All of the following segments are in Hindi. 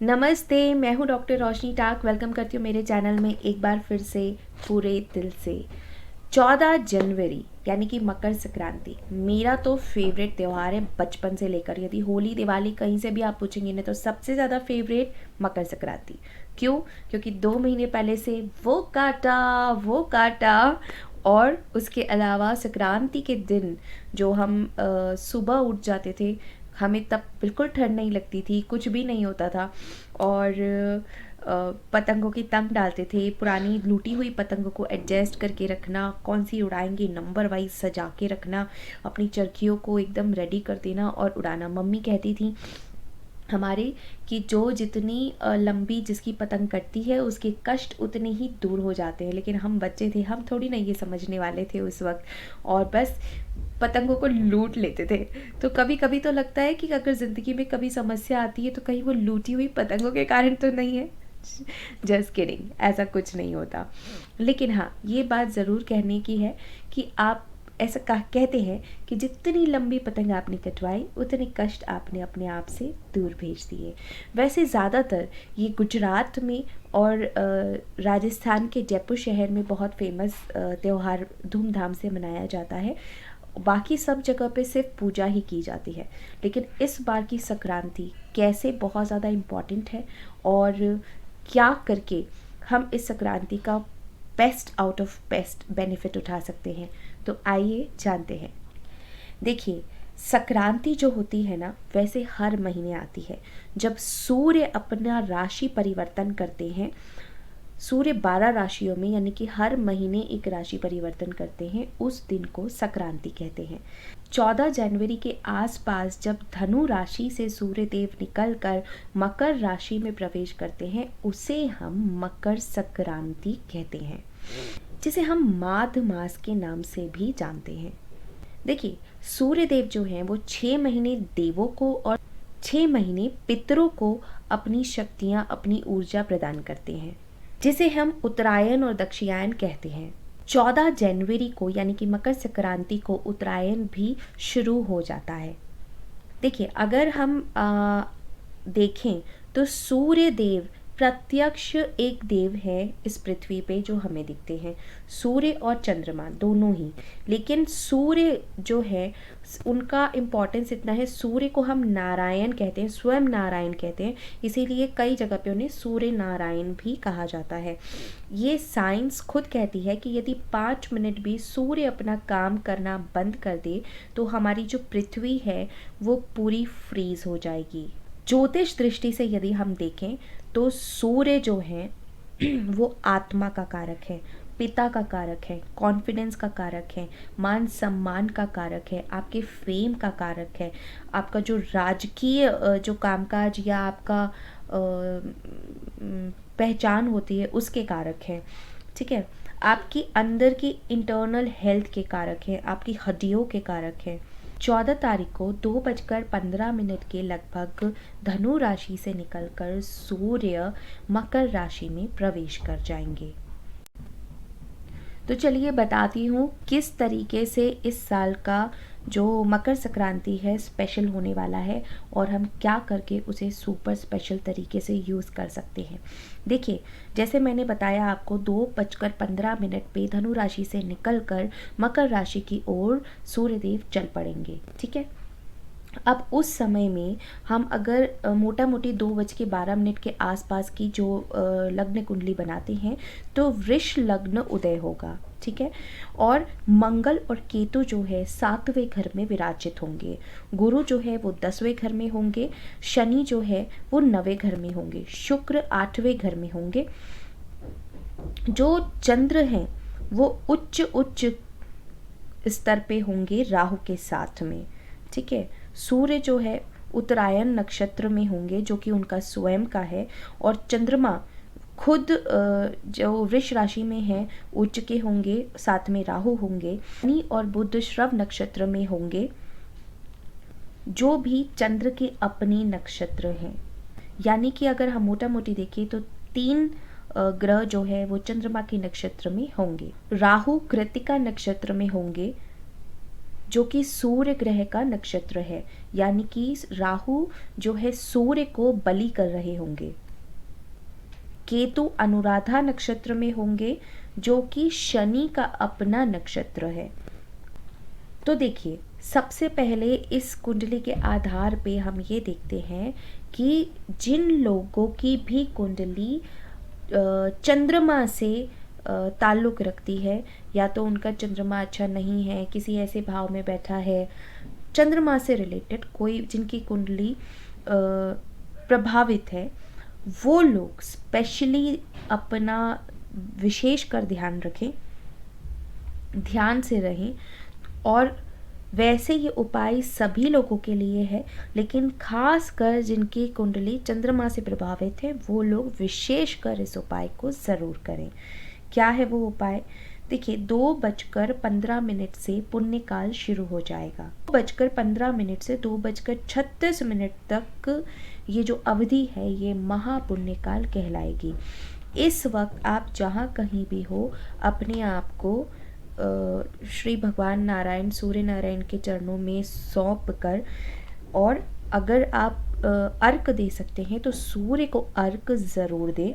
नमस्ते, मैं हूँ डॉक्टर रोशनी टाक। वेलकम करती हूँ मेरे चैनल में एक बार फिर से पूरे दिल से। 14 जनवरी यानी कि मकर संक्रांति मेरा तो फेवरेट त्यौहार है बचपन से लेकर। यदि होली दिवाली कहीं से भी आप पूछेंगे ना तो सबसे ज़्यादा फेवरेट मकर संक्रांति। क्यों? क्योंकि 2 महीने पहले से वो काटा। और उसके अलावा संक्रांति के दिन जो हम सुबह उठ जाते थे, हमें तब बिल्कुल ठंड नहीं लगती थी, कुछ भी नहीं होता था। और पतंगों की तंग डालते थे, पुरानी लूटी हुई पतंगों को एडजस्ट करके रखना, कौन सी उड़ाएंगे नंबर वाइज सजा के रखना, अपनी चरखियों को एकदम रेडी कर देना और उड़ाना। मम्मी कहती थी हमारे कि जो जितनी लंबी जिसकी पतंग कटती है उसके कष्ट उतने ही दूर हो जाते हैं। लेकिन हम बच्चे थे, हम थोड़ी ना ये समझने वाले थे उस वक्त, और बस पतंगों को लूट लेते थे। तो कभी कभी तो लगता है कि अगर ज़िंदगी में कभी समस्या आती है तो कहीं वो लूटी हुई पतंगों के कारण तो नहीं है। जस्ट किडिंग, ऐसा कुछ नहीं होता। लेकिन हाँ, ये बात ज़रूर कहने की है कि आप ऐसा कहते हैं कि जितनी लंबी पतंग आपने कटवाई उतने कष्ट आपने अपने आप से दूर भेज दिए। वैसे ज़्यादातर ये गुजरात में और राजस्थान के जयपुर शहर में बहुत फेमस त्यौहार धूमधाम से मनाया जाता है। बाकी सब जगह पे सिर्फ पूजा ही की जाती है, लेकिन इस बार की संक्रांति कैसे बहुत ज़्यादा इम्पॉर्टेंट है और क्या करके हम इस संक्रांति का best out of best benefit उठा सकते हैं, तो आइए जानते हैं। देखिए, संक्रांति जो होती है ना, वैसे हर महीने आती है जब सूर्य अपना राशि परिवर्तन करते हैं। सूर्य 12 राशियों में यानी कि हर महीने एक राशि परिवर्तन करते हैं, उस दिन को संक्रांति कहते हैं। 14 जनवरी के आसपास जब धनु राशि से सूर्य देव निकलकर मकर राशि में प्रवेश करते हैं, उसे हम मकर संक्रांति कहते हैं, जिसे हम माघ मास के नाम से भी जानते हैं। देखिए, सूर्य देव जो हैं वो 6 महीने देवों को और 6 महीने पितरों को अपनी शक्तियाँ, अपनी ऊर्जा प्रदान करते हैं, जिसे हम उत्तरायण और दक्षिणायन कहते हैं। 14 जनवरी को यानी कि मकर संक्रांति को उत्तरायण भी शुरू हो जाता है। देखिए, अगर हम देखें तो सूर्य देव प्रत्यक्ष एक देव है इस पृथ्वी पे जो हमें दिखते हैं, सूर्य और चंद्रमा दोनों ही। लेकिन सूर्य जो है उनका इम्पोर्टेंस इतना है, सूर्य को हम नारायण कहते हैं, स्वयं नारायण कहते हैं, इसीलिए कई जगह पे उन्हें सूर्य नारायण भी कहा जाता है। ये साइंस खुद कहती है कि यदि 5 मिनट भी सूर्य अपना काम करना बंद कर दे तो हमारी जो पृथ्वी है वो पूरी फ्रीज हो जाएगी। ज्योतिष दृष्टि से यदि हम देखें तो सूर्य जो है वो आत्मा का कारक है, पिता का कारक है, कॉन्फिडेंस का कारक है, मान सम्मान का कारक है, आपके फेम का कारक है, आपका जो राजकीय जो कामकाज या आपका पहचान होती है उसके कारक है। ठीक है, आपकी अंदर की इंटरनल हेल्थ के कारक है, आपकी हड्डियों के कारक है। 14 तारीख को 2:15 के लगभग धनु राशि से निकलकर सूर्य मकर राशि में प्रवेश कर जाएंगे। तो चलिए बताती हूँ किस तरीके से इस साल का जो मकर संक्रांति है स्पेशल होने वाला है और हम क्या करके उसे सुपर स्पेशल तरीके से यूज़ कर सकते हैं। देखिए, जैसे मैंने बताया आपको, 2:15 पे धनु राशि से निकलकर मकर राशि की ओर सूर्यदेव चल पड़ेंगे। ठीक है, अब उस समय में हम अगर मोटा मोटी 2:12 के आसपास की जो लग्न कुंडली बनाते हैं तो वृष लग्न उदय होगा। ठीक है, और मंगल और केतु जो है 7वें घर में विराजित होंगे, गुरु जो है वो 10वें घर में होंगे, शनि जो है वो 9वें घर में होंगे, शुक्र 8वें घर में होंगे, जो चंद्र हैं वो उच्च स्तर पे होंगे राहु के साथ में। ठीक है, सूर्य जो है उत्तरायण नक्षत्र में होंगे जो कि उनका स्वयं का है, और चंद्रमा खुद जो वृष राशि में है उच्च के होंगे, साथ में राहु होंगे। शनि और बुध श्रव नक्षत्र में होंगे, जो भी चंद्र के अपने नक्षत्र हैं। यानी कि अगर हम मोटा मोटी देखें तो 3 ग्रह जो है वो चंद्रमा के नक्षत्र में होंगे। राहु कृतिका नक्षत्र में होंगे, जो कि सूर्य ग्रह का नक्षत्र है, यानी कि राहु जो है सूर्य को बलि कर रहे होंगे। केतु अनुराधा नक्षत्र में होंगे, जो कि शनि का अपना नक्षत्र है। तो देखिए, सबसे पहले इस कुंडली के आधार पे हम ये देखते हैं कि जिन लोगों की भी कुंडली चंद्रमा से ताल्लुक़ रखती है, या तो उनका चंद्रमा अच्छा नहीं है, किसी ऐसे भाव में बैठा है, चंद्रमा से रिलेटेड कोई जिनकी कुंडली प्रभावित है, वो लोग स्पेशली अपना विशेष कर ध्यान रखें, ध्यान से रहें। और वैसे ये उपाय सभी लोगों के लिए है, लेकिन खास कर जिनकी कुंडली चंद्रमा से प्रभावित है वो लोग विशेष कर इस उपाय को ज़रूर करें। क्या है वो उपाय? देखिए, 2:15 से पुण्य काल शुरू हो जाएगा। 2:15 से 2:36 तक ये जो अवधि है ये महापुण्य काल कहलाएगी। इस वक्त आप जहाँ कहीं भी हो, अपने आप को श्री भगवान नारायण, सूर्य नारायण के चरणों में सौंप कर, और अगर आप अर्घ दे सकते हैं तो सूर्य को अर्घ ज़रूर दें।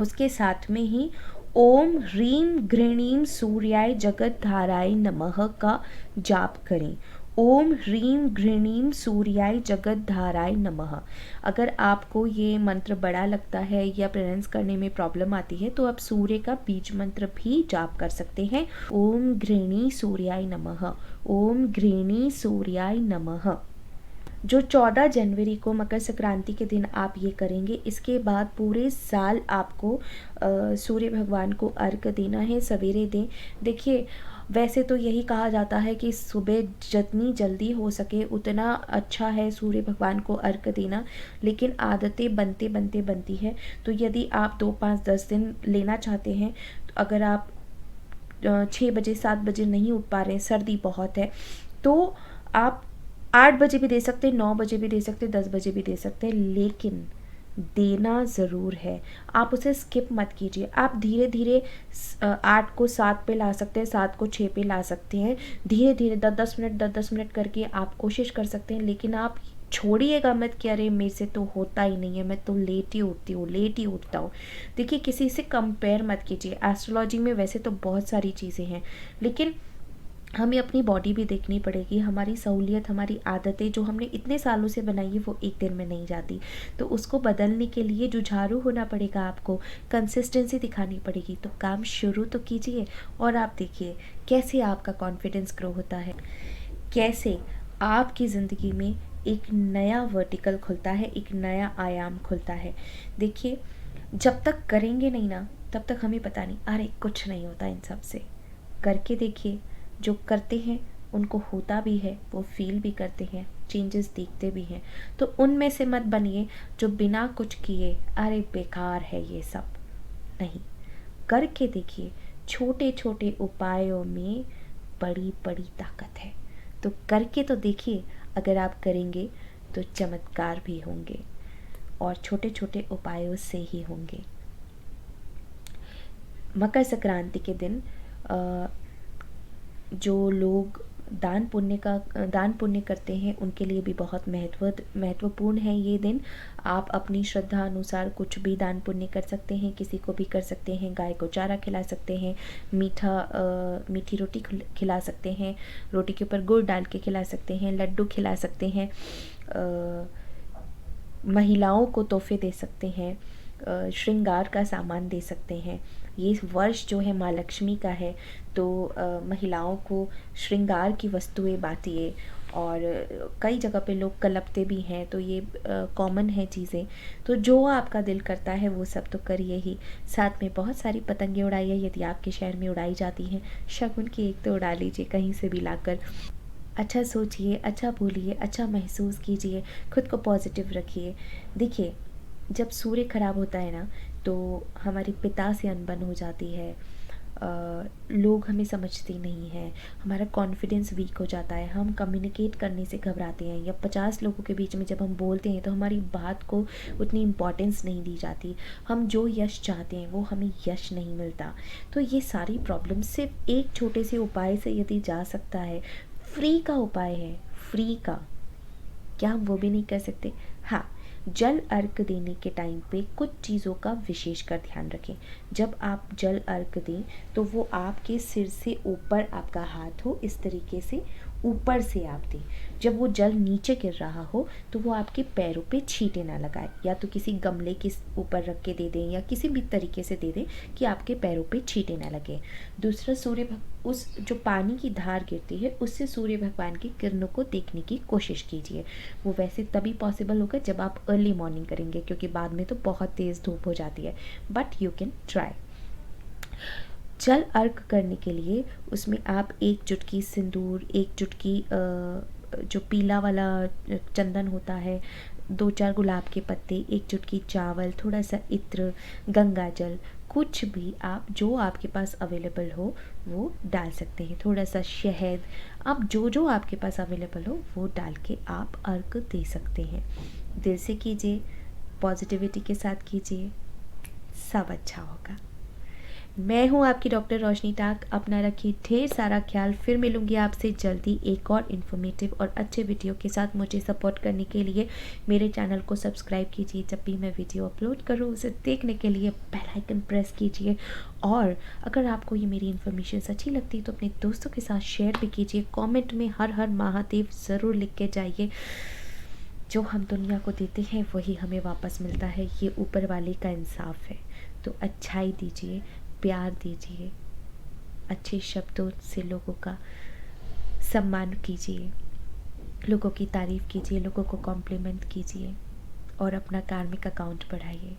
उसके साथ में ही ओम ह्रीम घृणीम सूर्याय जगतधाराय नमः का जाप करें। ओम ह्रीम घृणीम सूर्याय जगतधाराय नमः। अगर आपको ये मंत्र बड़ा लगता है या प्रोनाउंस करने में प्रॉब्लम आती है तो आप सूर्य का बीज मंत्र भी जाप कर सकते हैं। ओम घृणी सूर्याय नमः, ओम घृणी सूर्याय नमः। जो 14 जनवरी को मकर संक्रांति के दिन आप ये करेंगे, इसके बाद पूरे साल आपको सूर्य भगवान को अर्घ देना है, सवेरे दें। देखिए, वैसे तो यही कहा जाता है कि सुबह जितनी जल्दी हो सके उतना अच्छा है सूर्य भगवान को अर्घ देना, लेकिन आदतें बनते बनते बनती है। तो यदि आप 2, 5, 10 दिन लेना चाहते हैं, तो अगर आप 6 बजे 7 बजे नहीं उठ पा रहे हैं, सर्दी बहुत है, तो आप 8 बजे भी दे सकते हैं, 9 बजे भी दे सकते हैं, 10 बजे भी दे सकते हैं, लेकिन देना ज़रूर है। आप उसे स्किप मत कीजिए। आप धीरे धीरे 8 को 7 पे ला सकते हैं, 7 को 6 पे ला सकते हैं। धीरे धीरे 10-10 मिनट 10-10 मिनट करके आप कोशिश कर सकते हैं, लेकिन आप छोड़िएगा मत कि अरे मेरे से तो होता ही नहीं है, मैं तो लेट ही उठती हूँ, लेट ही उठता हूँ। देखिए, किसी से कंपेयर मत कीजिए। एस्ट्रोलॉजी में वैसे तो बहुत सारी चीज़ें हैं, लेकिन हमें अपनी बॉडी भी देखनी पड़ेगी। हमारी सहूलियत, हमारी आदतें जो हमने इतने सालों से बनाई है वो एक दिन में नहीं जाती, तो उसको बदलने के लिए जुझारू होना पड़ेगा, आपको कंसिस्टेंसी दिखानी पड़ेगी। तो काम शुरू तो कीजिए, और आप देखिए कैसे आपका कॉन्फिडेंस ग्रो होता है, कैसे आपकी ज़िंदगी में एक नया वर्टिकल खुलता है, एक नया आयाम खुलता है। देखिए, जब तक करेंगे नहीं ना, तब तक हमें पता नहीं, अरे कुछ नहीं होता इन सब से। करके देखिए, जो करते हैं उनको होता भी है, वो फील भी करते हैं, चेंजेस देखते भी हैं। तो उनमें से मत बनिए जो बिना कुछ किए अरे बेकार है ये सब। नहीं, करके देखिए, छोटे छोटे उपायों में बड़ी बड़ी ताकत है। तो करके तो देखिए, अगर आप करेंगे तो चमत्कार भी होंगे, और छोटे छोटे उपायों से ही होंगे। मकर संक्रांति के दिन जो लोग दान पुण्य करते हैं उनके लिए भी बहुत महत्वपूर्ण है ये दिन। आप अपनी श्रद्धा अनुसार कुछ भी दान पुण्य कर सकते हैं, किसी को भी कर सकते हैं। गाय को चारा खिला सकते हैं, मीठी रोटी खिला सकते हैं, रोटी के ऊपर गुड़ डाल के खिला सकते हैं, लड्डू खिला सकते हैं, महिलाओं को तोहफे दे सकते हैं, श्रृंगार का सामान दे सकते हैं। ये वर्ष जो है माँ लक्ष्मी का है, तो महिलाओं को श्रृंगार की वस्तुएं बांटिए। और कई जगह पे लोग कलपते भी हैं, तो ये कॉमन है चीज़ें। तो जो आपका दिल करता है वो सब तो करिए ही। साथ में बहुत सारी पतंगें उड़ाइए, यदि आपके शहर में उड़ाई जाती हैं। शगुन की एक तो उड़ा लीजिए कहीं से भी लाकर। अच्छा सोचिए, अच्छा बोलिए, अच्छा महसूस कीजिए, खुद को पॉजिटिव रखिए। देखिए, जब सूर्य खराब होता है ना, तो हमारे पिता से अनबन हो जाती है, लोग हमें समझते नहीं हैं, हमारा कॉन्फिडेंस वीक हो जाता है, हम कम्युनिकेट करने से घबराते हैं, या 50 लोगों के बीच में जब हम बोलते हैं तो हमारी बात को उतनी इम्पोर्टेंस नहीं दी जाती। हम जो यश चाहते हैं वो हमें यश नहीं मिलता। तो ये सारी प्रॉब्लम सिर्फ एक छोटे से उपाय से यदि जा सकता है, फ्री का उपाय है, फ्री का। क्या हम वो भी नहीं कर सकते? हाँ, जल अर्घ देने के टाइम पे कुछ चीज़ों का विशेष कर ध्यान रखें। जब आप जल अर्घ दें तो वो आपके सिर से ऊपर आपका हाथ हो, इस तरीके से ऊपर से आप दें। जब वो जल नीचे गिर रहा हो तो वो आपके पैरों पे छींटे ना लगाए, या तो किसी गमले के ऊपर रख के दे दें या किसी भी तरीके से दे दें कि आपके पैरों पे छींटे ना लगे। दूसरा, उस जो पानी की धार गिरती है उससे सूर्य भगवान की किरणों को देखने की कोशिश कीजिए। वो वैसे तभी पॉसिबल होगा जब आप अर्ली मॉर्निंग करेंगे, क्योंकि बाद में तो बहुत तेज़ धूप हो जाती है, बट यू कैन ट्राई। जल अर्घ करने के लिए उसमें आप 1 चुटकी सिंदूर, 1 चुटकी जो पीला वाला चंदन होता है, 2-4 गुलाब के पत्ते, 1 चुटकी चावल, थोड़ा सा इत्र, गंगा जल, कुछ भी आप जो आपके पास अवेलेबल हो वो डाल सकते हैं। थोड़ा सा शहद, आप जो आपके पास अवेलेबल हो वो डाल के आप अर्घ दे सकते हैं। दिल से कीजिए, पॉजिटिविटी के साथ कीजिए, सब अच्छा होगा। मैं हूँ आपकी डॉक्टर रोशनी टाक। अपना रखिए ढेर सारा ख्याल। फिर मिलूंगी आपसे जल्दी एक और इन्फॉर्मेटिव और अच्छे वीडियो के साथ। मुझे सपोर्ट करने के लिए मेरे चैनल को सब्सक्राइब कीजिए। जब भी मैं वीडियो अपलोड करूँ उसे देखने के लिए बेल आइकन प्रेस कीजिए। और अगर आपको ये मेरी इन्फॉर्मेशन अच्छी लगती है तो अपने दोस्तों के साथ शेयर भी कीजिए। कॉमेंट में हर हर महादेव ज़रूर लिख के जाइए। जो हम दुनिया को देते हैं वही हमें वापस मिलता है, ये ऊपर वाले का इंसाफ है। तो अच्छाई दीजिए, प्यार दीजिए, अच्छे शब्दों से लोगों का सम्मान कीजिए, लोगों की तारीफ़ कीजिए, लोगों को कॉम्प्लीमेंट कीजिए और अपना कार्मिक अकाउंट बढ़ाइए।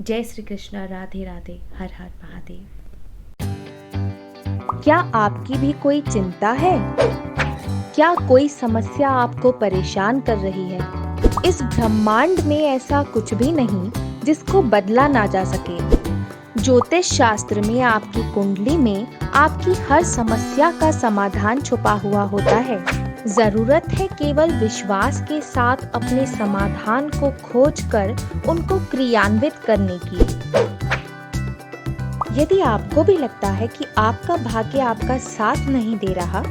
जय श्री कृष्णा, राधे राधे, हर हर महादेव। क्या आपकी भी कोई चिंता है? क्या कोई समस्या आपको परेशान कर रही है? इस ब्रह्मांड में ऐसा कुछ भी नहीं जिसको बदला ना जा सके। ज्योतिष शास्त्र में आपकी कुंडली में आपकी हर समस्या का समाधान छुपा हुआ होता है। जरूरत है केवल विश्वास के साथ अपने समाधान को खोजकर उनको क्रियान्वित करने की। यदि आपको भी लगता है कि आपका भाग्य आपका साथ नहीं दे रहा,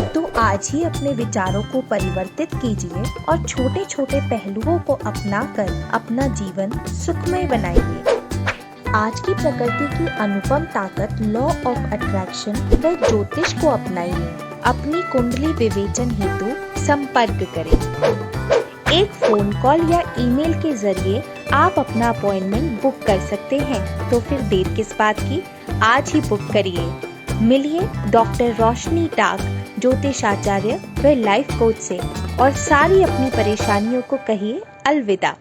तो आज ही अपने विचारों को परिवर्तित कीजिए और छोटे छोटे पहलुओं को अपनाकर अपना जीवन सुखमय बनाइए। आज की प्रकृति की अनुपम ताकत लॉ ऑफ अट्रैक्शन व ज्योतिष को अपनाइए। अपनी कुंडली विवेचन हेतु संपर्क करें। एक फोन कॉल या ईमेल के जरिए आप अपना अपॉइंटमेंट बुक कर सकते हैं। तो फिर देर किस बात की, आज ही बुक करिए। मिलिए डॉक्टर रोशनी टाक, ज्योतिषाचार्य व लाइफ कोच से, और सारी अपनी परेशानियों को कहिए अलविदा।